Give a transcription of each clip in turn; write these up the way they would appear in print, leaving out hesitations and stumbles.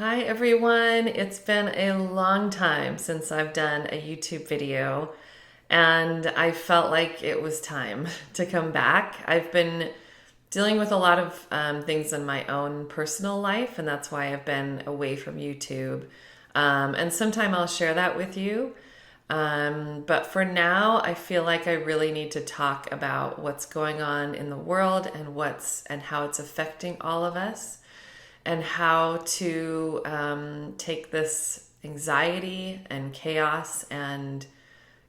Hi everyone, it's been a long time since I've done a YouTube video and I felt like it was time to come back. I've been dealing with a lot of things in my own personal life, and that's why I've been away from YouTube. And sometime I'll share that with you. But for now, I feel like I really need to talk about what's going on in the world and how it's affecting all of us, and how to take this anxiety and chaos and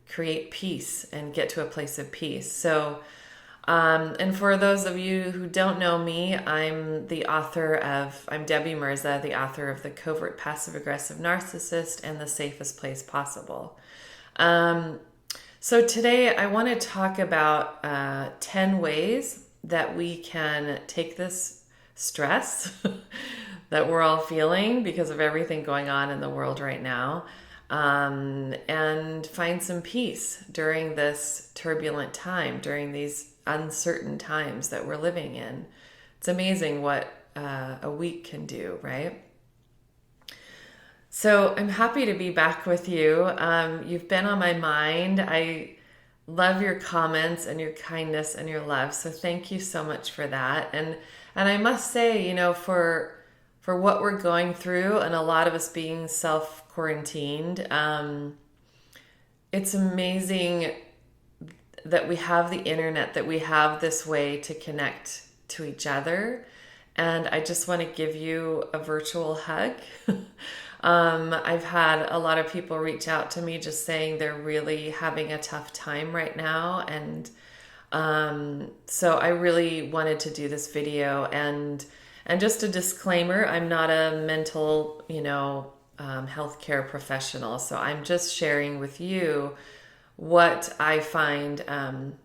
create peace and get to a place of peace. And for those of you who don't know me, I'm Debbie Mirza, the author of The Covert Passive Aggressive Narcissist and The Safest Place Possible. So today I want to talk about 10 ways that we can take this stress that we're all feeling because of everything going on in the world right now, and find some peace during this turbulent time, during these uncertain times that we're living in. It's amazing what a week can do, right? So I'm happy to be back with you. You've been on my mind. I love your comments and your kindness and your love. So thank you so much for that. And I must say, for what we're going through and a lot of us being self-quarantined, it's amazing that we have the internet, that we have this way to connect to each other. And I just want to give you a virtual hug. I've had a lot of people reach out to me just saying they're really having a tough time right now. And so I really wanted to do this video. And just a disclaimer, I'm not a mental, healthcare professional. So I'm just sharing with you what I find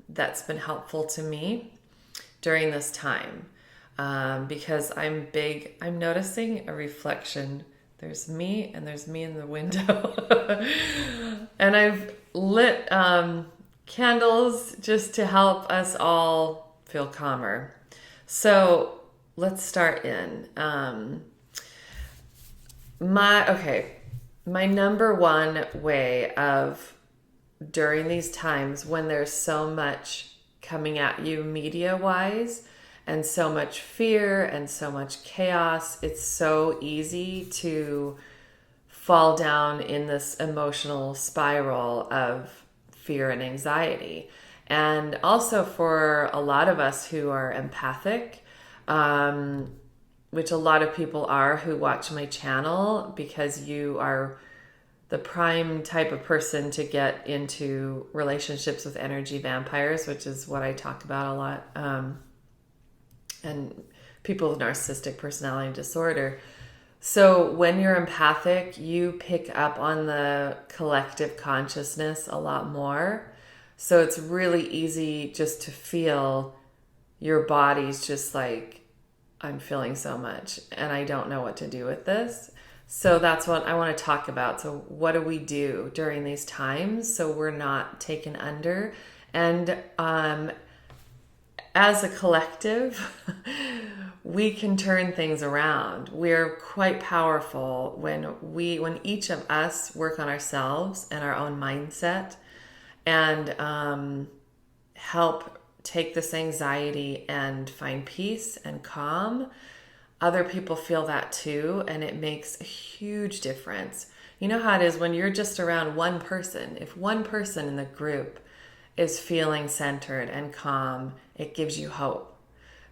that's been helpful to me during this time. Because I'm noticing a reflection. There's me and there's me in the window. And I've lit candles just to help us all feel calmer. So let's start in. My number one way of, during these times when there's so much coming at you media-wise, and so much fear and so much chaos, it's so easy to fall down in this emotional spiral of fear and anxiety. And also for a lot of us who are empathic, which a lot of people are who watch my channel, because you are the prime type of person to get into relationships with energy vampires, which is what I talk about a lot. And people with narcissistic personality disorder. So when you're empathic, you pick up on the collective consciousness a lot more. So it's really easy just to feel your body's just like, I'm feeling so much and I don't know what to do with this. So that's what I want to talk about. So what do we do during these times so we're not taken under? And as a collective, we can turn things around. We're quite powerful when each of us work on ourselves and our own mindset, and help take this anxiety and find peace and calm. Other people feel that too, and it makes a huge difference. You know how it is when you're just around one person. If one person in the group is feeling centered and calm, it gives you hope.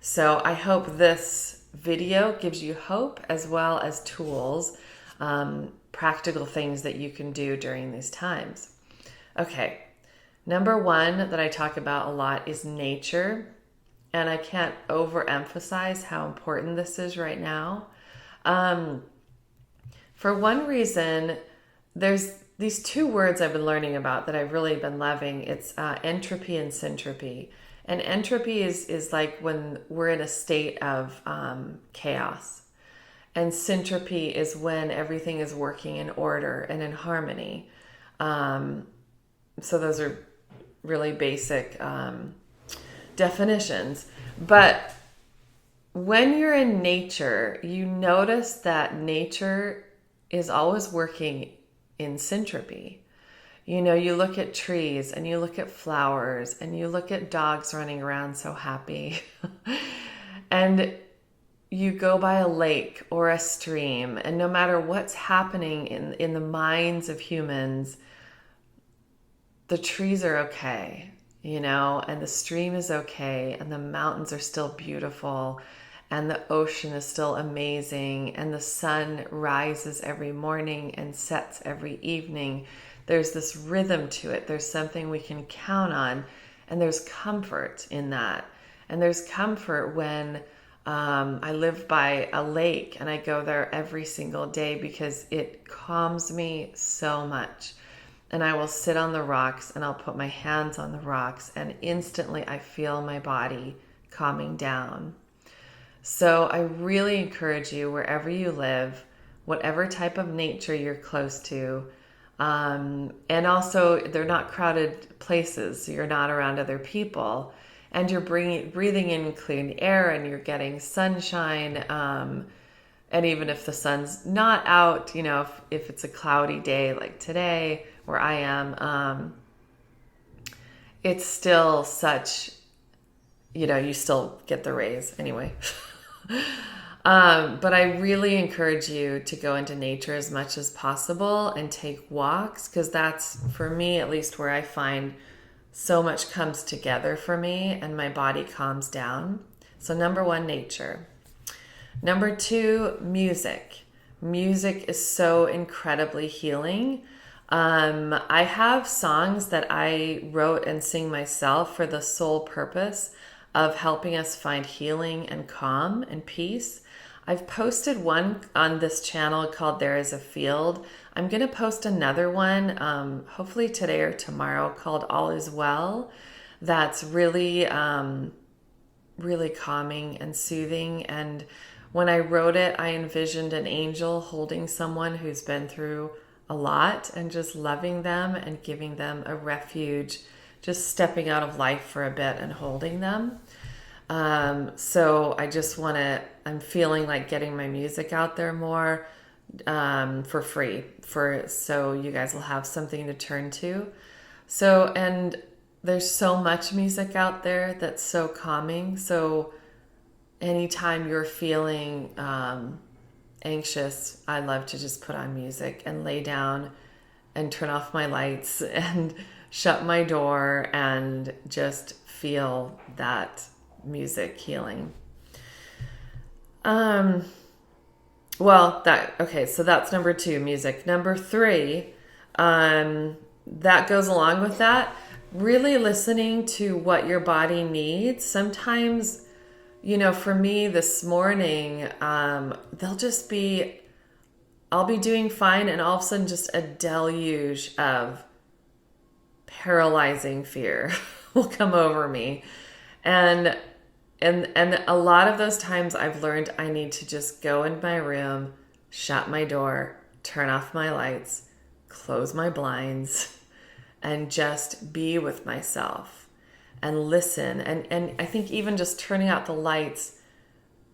So I hope this video gives you hope as well as tools, practical things that you can do during these times. Okay, number one that I talk about a lot is nature. And I can't overemphasize how important this is right now. For one reason, there's these two words I've been learning about that I've really been loving. It's entropy and syntropy. And entropy is like when we're in a state of chaos. And syntropy is when everything is working in order and in harmony. So those are really basic definitions. But when you're in nature, you notice that nature is always working in syntropy. You know, you look at trees and you look at flowers and you look at dogs running around so happy. And you go by a lake or a stream, and no matter what's happening in the minds of humans, the trees are okay, you know, and the stream is okay, and the mountains are still beautiful, and the ocean is still amazing, and the sun rises every morning and sets every evening. There's this rhythm to it. There's something we can count on, and there's comfort in that. And there's comfort when I live by a lake and I go there every single day because it calms me so much. And I will sit on the rocks and I'll put my hands on the rocks, and instantly I feel my body calming down. So I really encourage you, wherever you live, whatever type of nature you're close to, and also they're not crowded places, so you're not around other people, and you're breathing in clean air and you're getting sunshine. And even if the sun's not out, you know, if it's a cloudy day like today where I am, it's still such, you know, you still get the rays anyway. But I really encourage you to go into nature as much as possible and take walks, because that's, for me at least, where I find so much comes together for me and my body calms down. So number one, nature. Number two, music. Music is so incredibly healing. I have songs that I wrote and sing myself for the sole purpose of helping us find healing and calm and peace. I've posted one on this channel called There Is a Field. I'm going to post another one, hopefully today or tomorrow, called All Is Well. That's really, really calming and soothing. And when I wrote it, I envisioned an angel holding someone who's been through a lot and just loving them and giving them a refuge, just stepping out of life for a bit and holding them. So I just I'm feeling like getting my music out there more, for free, so you guys will have something to turn to. So, and there's so much music out there that's so calming. So anytime you're feeling, anxious, I love to just put on music and lay down and turn off my lights and shut my door and just feel that music healing. So that's number two, music. Number three, that goes along with that, really listening to what your body needs. Sometimes, you know, for me this morning, I'll be doing fine, and all of a sudden just a deluge of paralyzing fear will come over me. And a lot of those times I've learned I need to just go in my room, shut my door, turn off my lights, close my blinds, and just be with myself and listen. And I think even just turning out the lights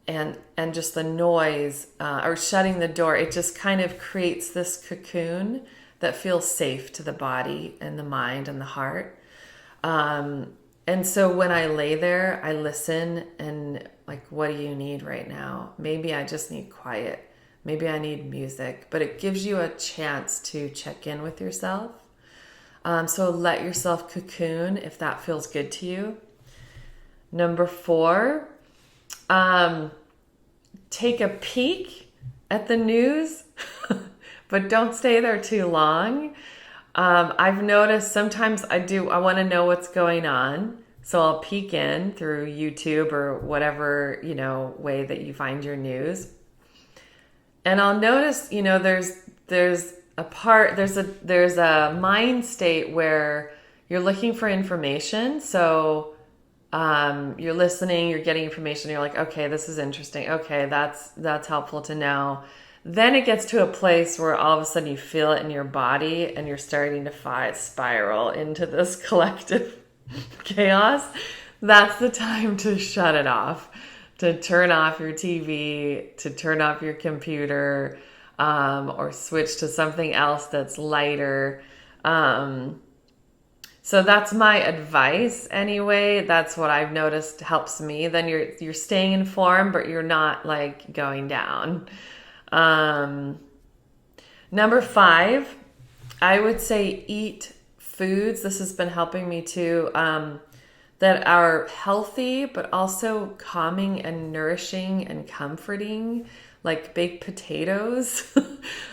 and just the noise, or shutting the door, it just kind of creates this cocoon that feels safe to the body and the mind and the heart. And so when I lay there, I listen and like, what do you need right now? Maybe I just need quiet. Maybe I need music, but it gives you a chance to check in with yourself. So let yourself cocoon if that feels good to you. Number four, take a peek at the news, but don't stay there too long. I've noticed sometimes I want to know what's going on. So I'll peek in through YouTube or whatever, you know, way that you find your news. And I'll notice, you know, there's a mind state where you're looking for information. So, you're listening, you're getting information. You're like, okay, this is interesting. Okay, that's helpful to know. Then it gets to a place where all of a sudden you feel it in your body and you're starting to spiral into this collective chaos. That's the time to shut it off, to turn off your TV, to turn off your computer, or switch to something else that's lighter. So that's my advice anyway. That's what I've noticed helps me. Then you're staying informed, but you're not like going down. Um, Number 5, I would say eat foods. This has been helping me too. That are healthy, but also calming and nourishing and comforting, like baked potatoes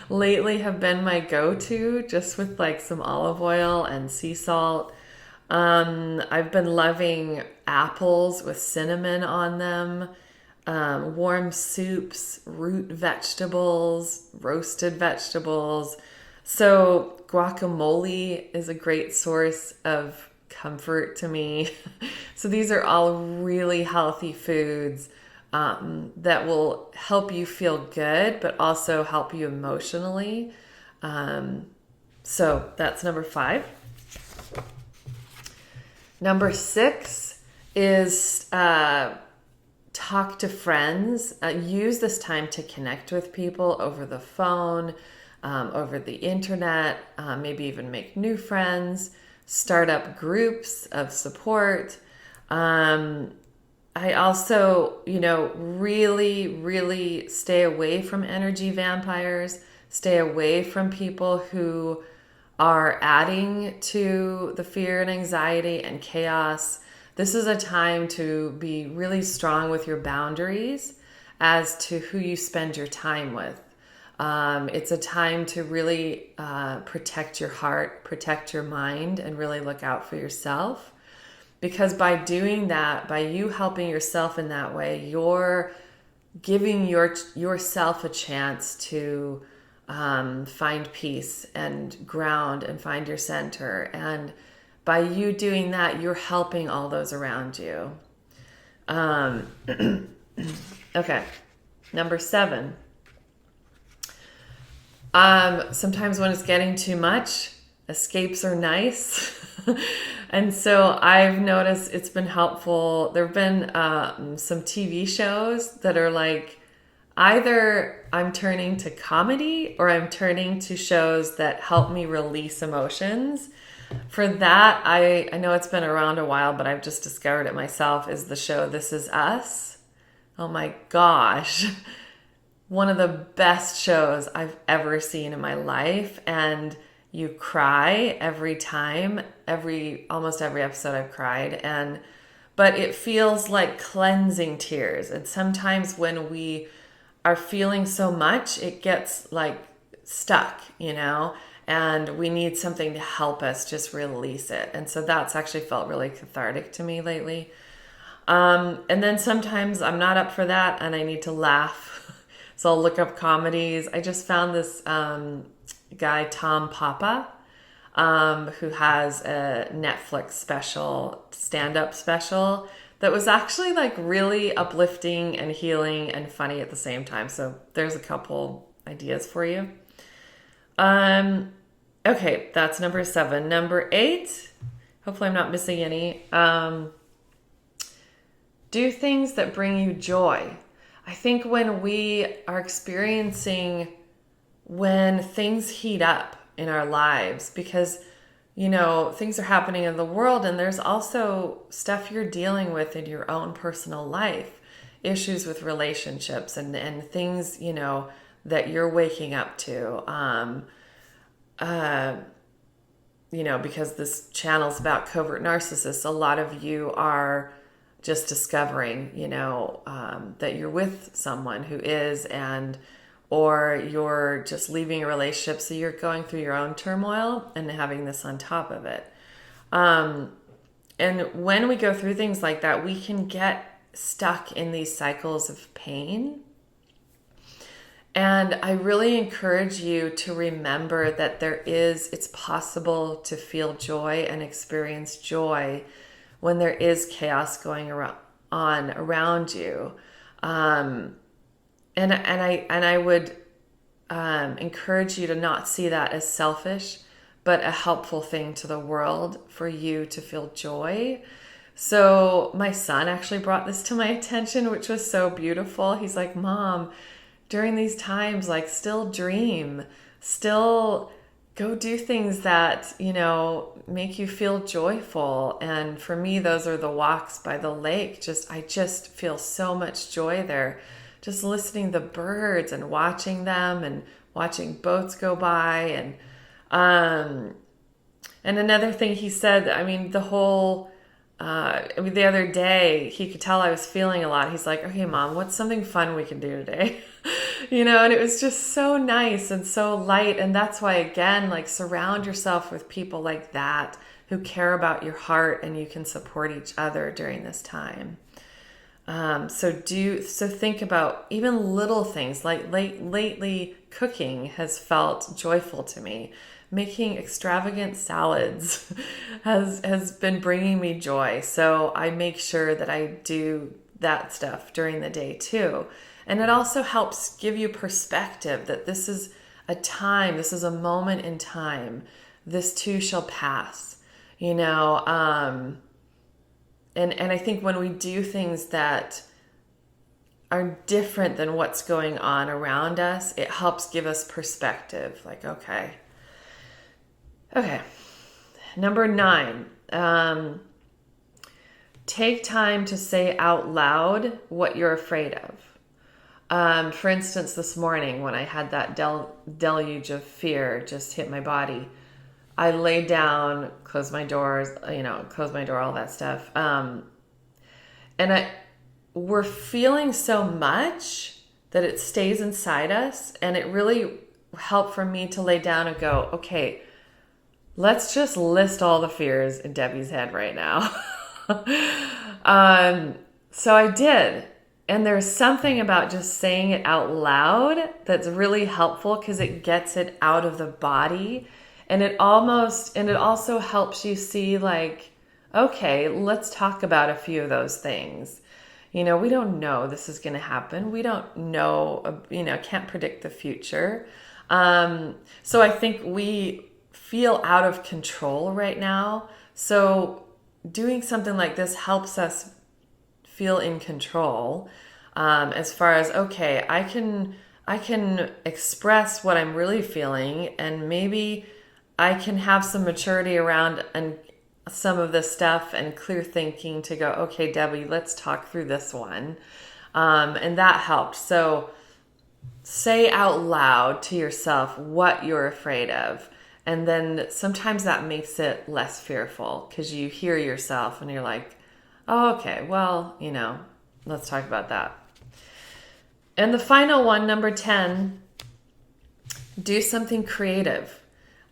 lately have been my go-to, just with like some olive oil and sea salt. I've been loving apples with cinnamon on them, warm soups, root vegetables, roasted vegetables. So guacamole is a great source of comfort to me. So these are all really healthy foods that will help you feel good, but also help you emotionally. So that's number 5. Number 6 is talk to friends. Use this time to connect with people over the phone, over the internet, maybe even make new friends, start up groups of support. I also, really, really stay away from energy vampires, stay away from people who are adding to the fear and anxiety and chaos. This is a time to be really strong with your boundaries as to who you spend your time with. It's a time to really protect your heart, protect your mind, and really look out for yourself. Because by doing that, by you helping yourself in that way, you're giving yourself a chance to find peace and ground and find your center. And by you doing that, you're helping all those around you. Okay, number 7. Sometimes when it's getting too much, escapes are nice. And so I've noticed it's been helpful. There have been some TV shows that are like, either I'm turning to comedy or I'm turning to shows that help me release emotions. For that, I know it's been around a while, but I've just discovered it myself, is the show This Is Us. Oh my gosh. One of the best shows I've ever seen in my life. And you cry every time, almost every episode I've cried. But it feels like cleansing tears. And sometimes when we are feeling so much, it gets like stuck, and we need something to help us just release it. And so that's actually felt really cathartic to me lately. And then sometimes I'm not up for that and I need to laugh. So I'll look up comedies. I just found this guy, Tom Papa, who has a Netflix stand-up special that was actually like really uplifting and healing and funny at the same time. So there's a couple ideas for you. Okay, that's number 7. Number 8, hopefully I'm not missing any. Do things that bring you joy. I think when we are experiencing, when things heat up in our lives, because things are happening in the world, and there's also stuff you're dealing with in your own personal life, issues with relationships and things, that you're waking up to. Because this channel's about covert narcissists, a lot of you are just discovering, that you're with someone who is, or you're just leaving a relationship, so you're going through your own turmoil and having this on top of it. And when we go through things like that, we can get stuck in these cycles of pain. And I really encourage you to remember that it's possible to feel joy and experience joy when there is chaos going on around you. And I would encourage you to not see that as selfish, but a helpful thing to the world for you to feel joy. So my son actually brought this to my attention, which was so beautiful. He's like, Mom, during these times, like, still dream, still go do things that, make you feel joyful. And for me, those are the walks by the lake. I just feel so much joy there. Just listening to the birds and watching them and watching boats go by. And another thing he said, I mean, the other day, he could tell I was feeling a lot. He's like, okay, Mom, what's something fun we can do today? And it was just so nice and so light. And that's why, again, like, surround yourself with people like that who care about your heart and you can support each other during this time. So think about even little things like lately cooking has felt joyful to me. Making extravagant salads has been bringing me joy. So I make sure that I do that stuff during the day too. And it also helps give you perspective that this is a time, this is a moment in time. This too shall pass, and I think when we do things that are different than what's going on around us, it helps give us perspective. Like, okay. Number 9, take time to say out loud what you're afraid of. For instance, this morning when I had that deluge of fear just hit my body, I laid down, closed my doors, all that stuff. We're feeling so much that it stays inside us, and it really helped for me to lay down and go, okay, let's just list all the fears in Debbie's head right now. So I did. And there's something about just saying it out loud that's really helpful because it gets it out of the body. And it also helps you see, like, okay, let's talk about a few of those things. We don't know this is going to happen. We don't know, can't predict the future. So I think we feel out of control right now. So doing something like this helps us feel in control, as far as, okay, I can express what I'm really feeling, and maybe I can have some maturity around and some of this stuff and clear thinking to go, okay, Debbie, let's talk through this one. And that helped. So say out loud to yourself what you're afraid of. And then sometimes that makes it less fearful because you hear yourself and you're like, oh, okay, well, let's talk about that. And the final one, number 10, do something creative.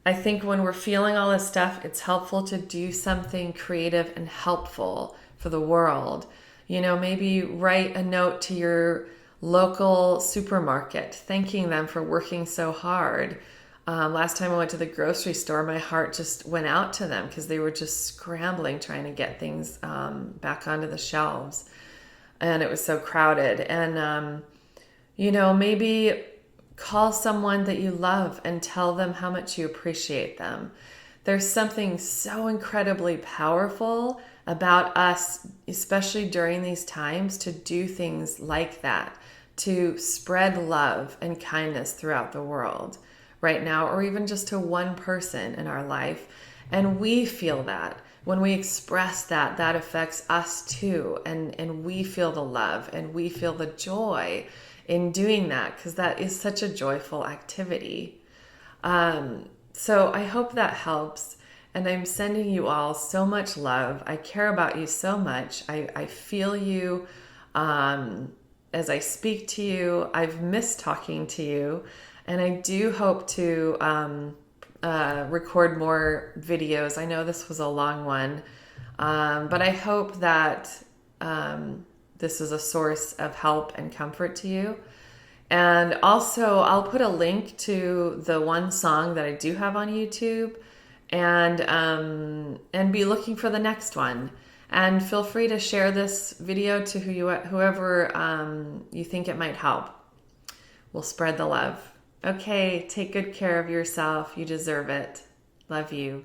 I think when we're feeling all this stuff, it's helpful to do something creative and helpful for the world. Maybe write a note to your local supermarket, thanking them for working so hard. Last time I went to the grocery store, my heart just went out to them because they were just scrambling trying to get things back onto the shelves. And it was so crowded. And, maybe call someone that you love and tell them how much you appreciate them. There's something so incredibly powerful about us, especially during these times, to do things like that, to spread love and kindness throughout the world right now, or even just to one person in our life. And we feel that. When we express that, that affects us too. And we feel the love and we feel the joy in doing that because that is such a joyful activity. So I hope that helps. And I'm sending you all so much love. I care about you so much. I feel you as I speak to you. I've missed talking to you. And I do hope to record more videos. I know this was a long one, but I hope that this is a source of help and comfort to you. And also, I'll put a link to the one song that I do have on YouTube, and be looking for the next one. And feel free to share this video to whoever you think it might help. We'll spread the love. Okay, take good care of yourself. You deserve it. Love you.